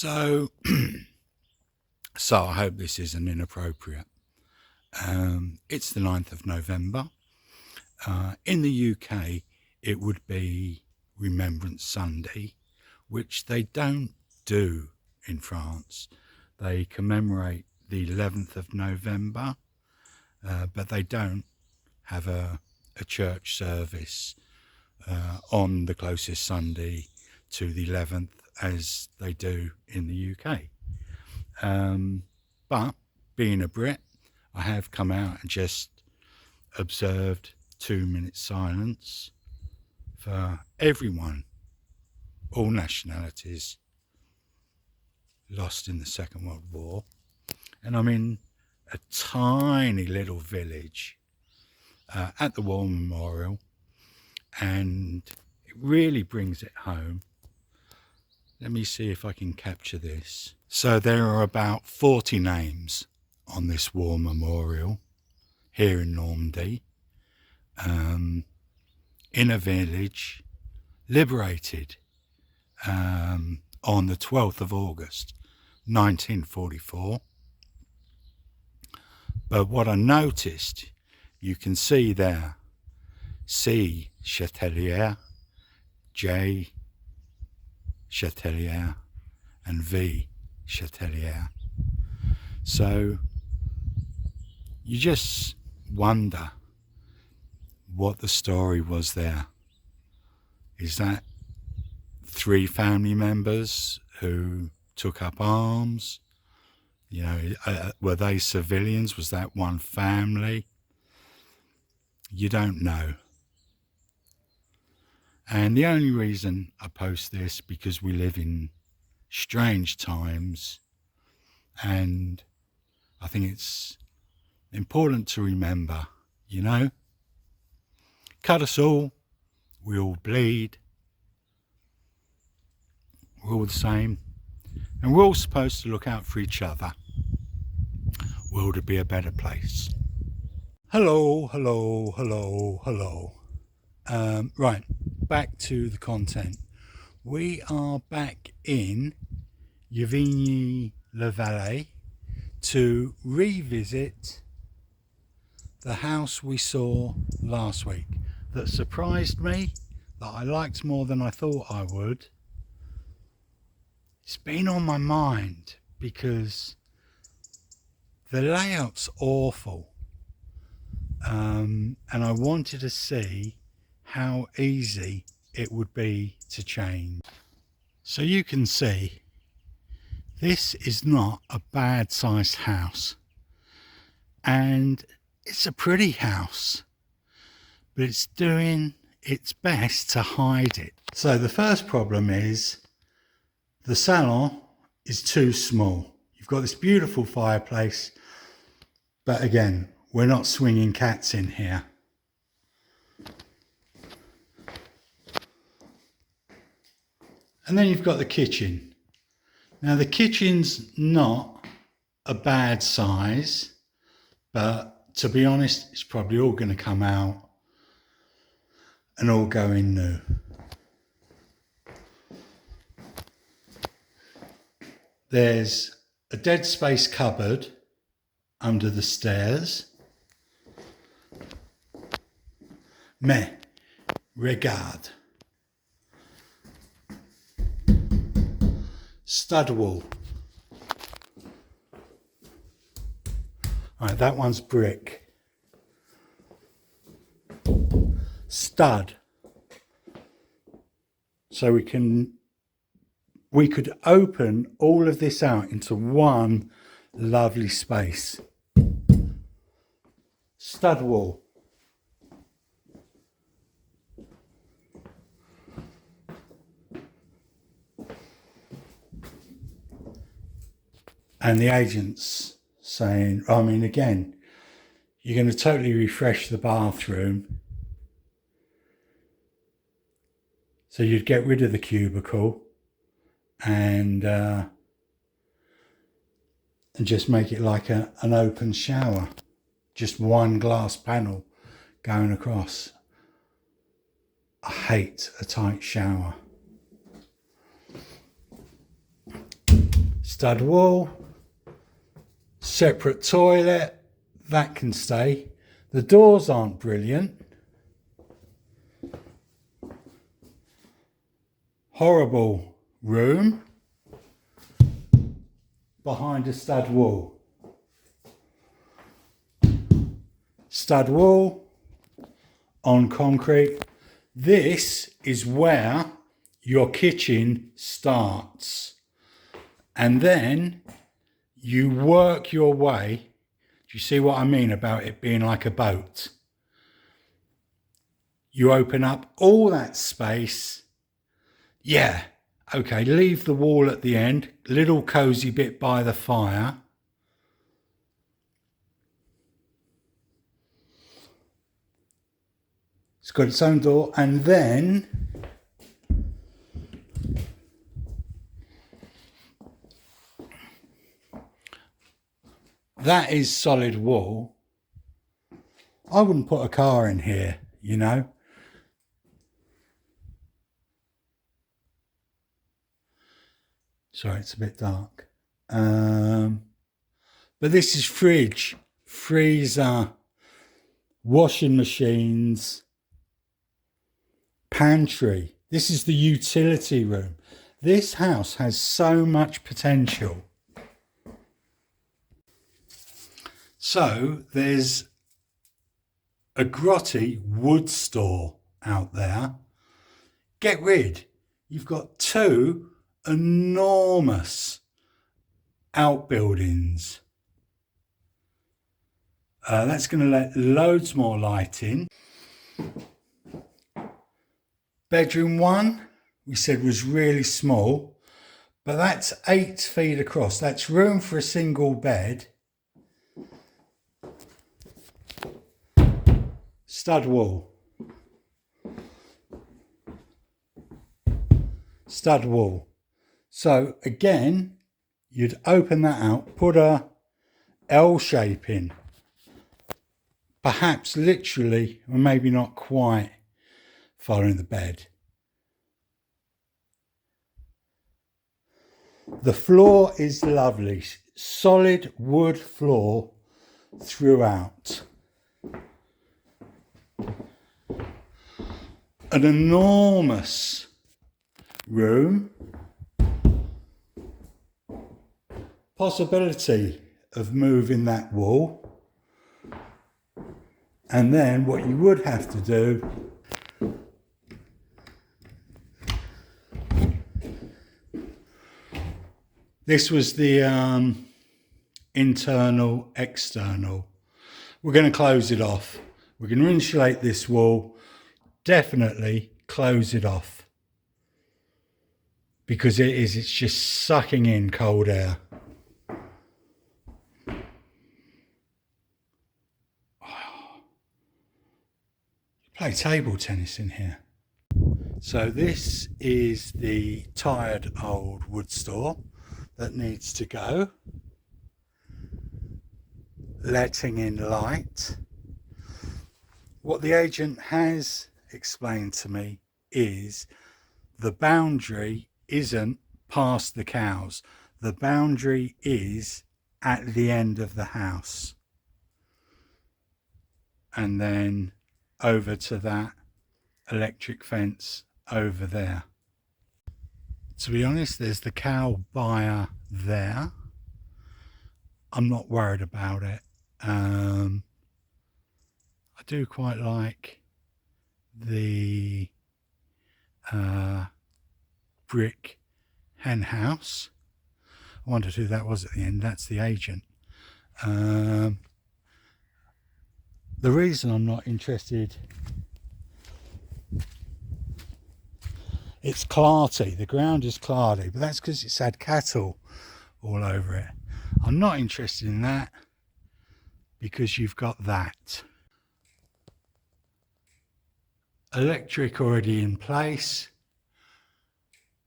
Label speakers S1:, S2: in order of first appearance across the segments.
S1: So, I hope this isn't inappropriate. It's the 9th of November. In the UK, it would be Remembrance Sunday, which they don't do in France. They commemorate the 11th of November, but they don't have a church service on the closest Sunday to the 11th as they do in the UK. But being a Brit, I have come out and just observed 2 minutes silence for everyone, all nationalities lost in the Second World War. And I'm in a tiny little village at the War Memorial, and it really brings it home. Let me see if I can capture this. So there are about 40 names on this war memorial here in Normandy, in a village liberated on the 12th of August 1944. But what I noticed, you can see there C. Chatelier, J. Chatelier, and V. Chatelier. So you just wonder what the story was there. Is that 3 family members who took up arms? You know, were they civilians? Was that one family? You don't know. And the only reason I post this, because we live in strange times, and I think it's important to remember, you know, cut us all, we all bleed, we're all the same, and we're all supposed to look out for each other. World to be a better place. Hello. Right, back to the content. We are back in Juvigny-le-Vallée to revisit the house we saw last week that surprised me, that I liked more than I thought I would. It's been on my mind because the layout's awful, and I wanted to see how easy it would be to change. So you can see this is not a bad sized house, and it's a pretty house, but it's doing its best to hide it. So the first problem is the salon is too small. You've got this beautiful fireplace, but again, we're not swinging cats in here. And then you've got the kitchen. Now the kitchen's not a bad size, but to be honest, it's probably all going to come out and all go in new. There's a dead space cupboard under the stairs. Mais regarde. Stud wall. Right, that one's brick. Stud. So we could open all of this out into one lovely space. Stud wall. And the agent's saying, I mean, again, you're going to totally refresh the bathroom. So you'd get rid of the cubicle and just make it like an open shower. Just one glass panel going across. I hate a tight shower. Stud wall, separate toilet, that can stay. The doors aren't brilliant. Horrible room behind a stud wall. Stud wall on concrete. This is where your kitchen starts. And then you work your way. Do you see what I mean about it being like a boat? You open up all that space. Yeah, okay, leave the wall at the end. Little cozy bit by the fire. It's got its own door, and then that is solid wall. I wouldn't put a car in here, you know. Sorry, it's a bit dark. But this is fridge, freezer, washing machines, pantry. This is the utility room. This house has so much potential. So there's a grotty wood store out there. Get rid. You've got two enormous outbuildings. That's going to let loads more light in. Bedroom 1, we said, was really small, but that's 8 feet across. That's room for a single bed. Stud wall. Stud wall. So again, you'd open that out, put a L shape in. Perhaps literally, or maybe not quite, following the bed. The floor is lovely. Solid wood floor throughout. An enormous room. Possibility of moving that wall. And then what you would have to do this was the internal, external. We're going to close it off. We're going to insulate this wall. Definitely close it off. Because it's just sucking in cold air. Play table tennis in here. So this is the tired old wood store that needs to go. Letting in light. What the agent has explained to me is the boundary isn't past the cows. The boundary is at the end of the house. And then over to that electric fence over there. To be honest, there's the cow buyer there. I'm not worried about it. I do quite like the brick hen house. I wondered who that was at the end. That's the agent. The reason I'm not interested, it's clarty, the ground is clarty, but that's because it's had cattle all over it. I'm not interested in that because you've got that. Electric already in place,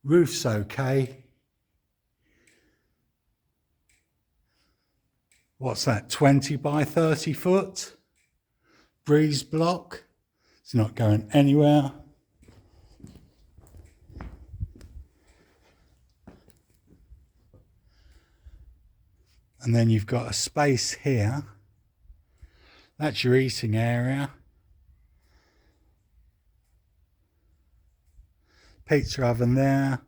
S1: roof's okay. What's that, 20 by 30 foot? Breeze block, it's not going anywhere. And then you've got a space here. That's your eating area. Pizza oven there.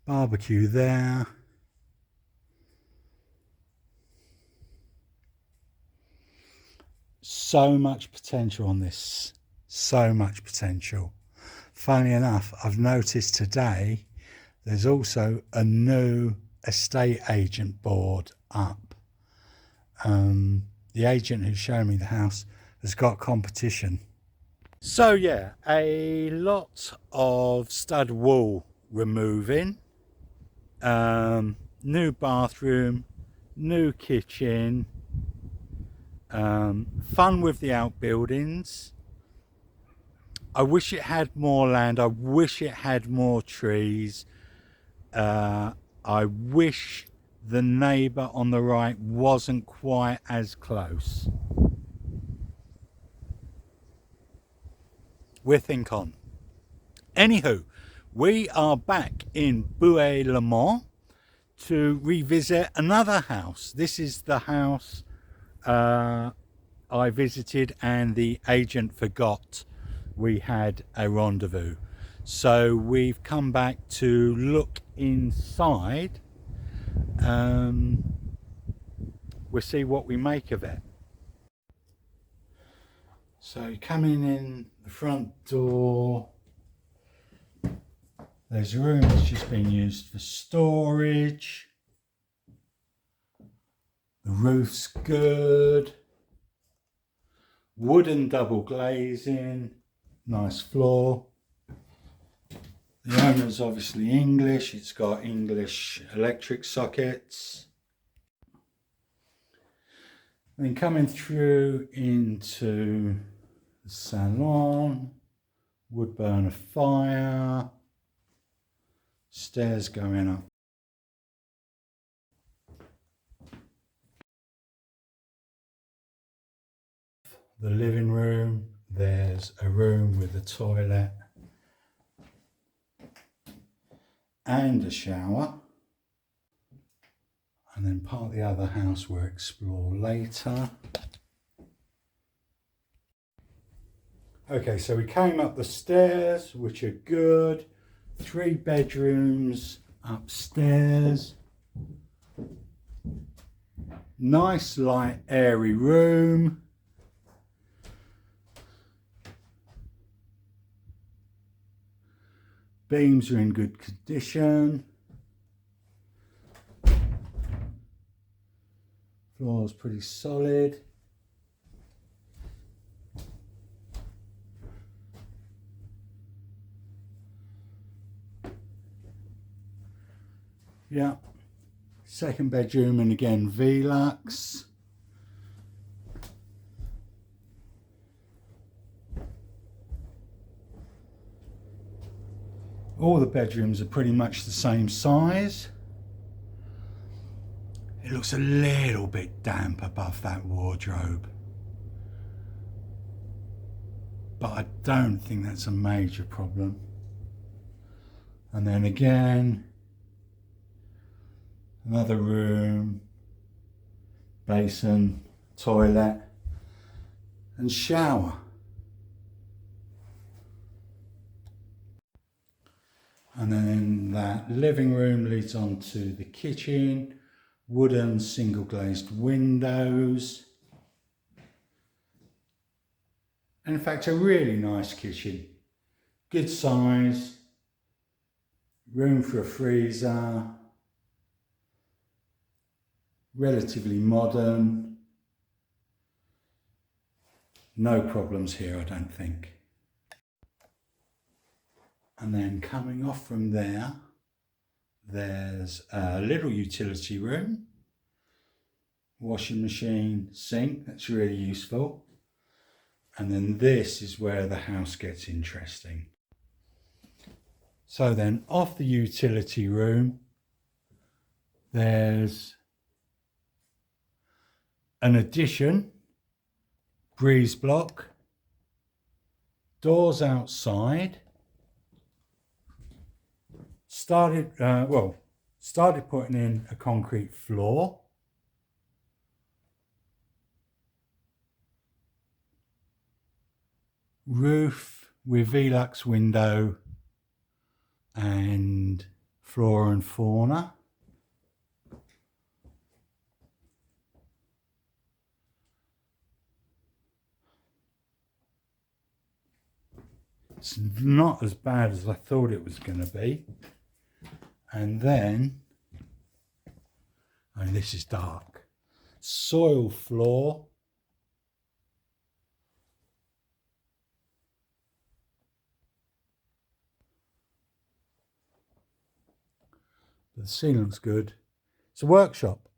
S1: Barbecue there. So much potential on this. So much potential. Funnily enough, I've noticed today there's also a new estate agent board up. The agent who's showing me the house has got competition. So yeah, a lot of stud wall removing, new bathroom, new kitchen, fun with the outbuildings. I wish it had more land. I wish it had more trees. I wish the neighbour on the right wasn't quite as close. We'll think on. Anywho, we are back in Buais to revisit another house. This is the house I visited and the agent forgot we had a rendezvous. So we've come back to look inside. We'll see what we make of it. So coming in the front door, there's a room that's just been used for storage. The roof's good. Wooden double glazing, nice floor. The owner's obviously English, it's got English electric sockets. Then coming through into the salon, wood burner fire, stairs going up. The living room, there's a room with a toilet and a shower, and then part of the other house we'll explore later. Okay, so we came up the stairs, which are good. 3 bedrooms upstairs. Nice light airy room. Beams are in good condition. Floor's pretty solid. Yeah. Second bedroom, and again Velux. All the bedrooms are pretty much the same size. It looks a little bit damp above that wardrobe, but I don't think that's a major problem. And then again, another room, basin, toilet and shower. And then that living room leads on to the kitchen, wooden single glazed windows. And in fact, a really nice kitchen, good size, room for a freezer, relatively modern. No problems here, I don't think. And then coming off from there, there's a little utility room, washing machine, sink, that's really useful. And then this is where the house gets interesting. So then off the utility room, there's an addition, breeze block, doors outside. Started putting in a concrete floor. Roof with Velux window and flora and fauna. It's not as bad as I thought it was going to be. And then, oh, this is dark. Soil floor. The ceiling looks good. It's a workshop.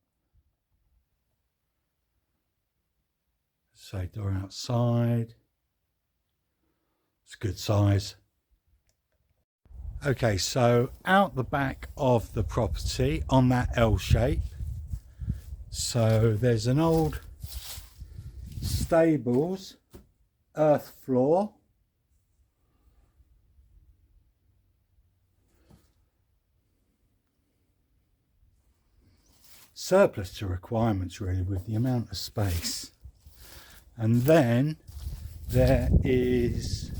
S1: So door outside. It's a good size. Okay, so out the back of the property on that L shape. So there's an old stables earth floor. Surplus to requirements really with the amount of space. And then there is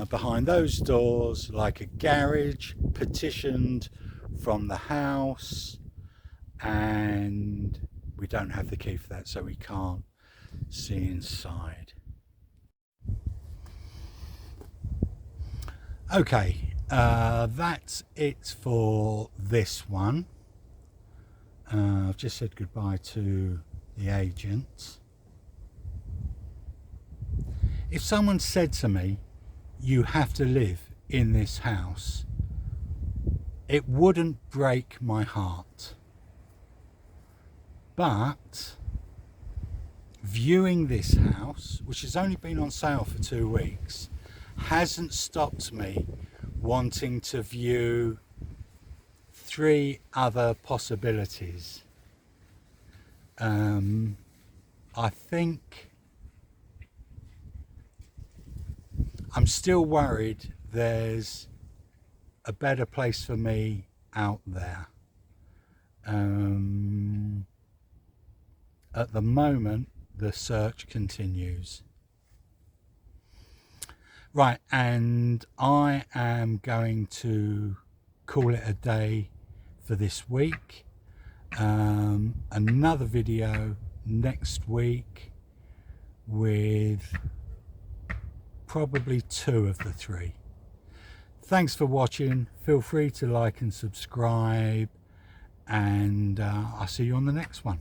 S1: behind those doors like a garage petitioned from the house, and we don't have the key for that, so we can't see inside. Okay, that's it for this one. I've just said goodbye to the agent. If someone said to me, you have to live in this house, it wouldn't break my heart. But viewing this house, which has only been on sale for 2 weeks, hasn't stopped me wanting to view 3 other possibilities. I think I'm still worried there's a better place for me out there. At the moment, the search continues. Right, and I am going to call it a day for this week. Another video next week with probably 2 of the 3. Thanks for watching. Feel free to like and subscribe, and I'll see you on the next one.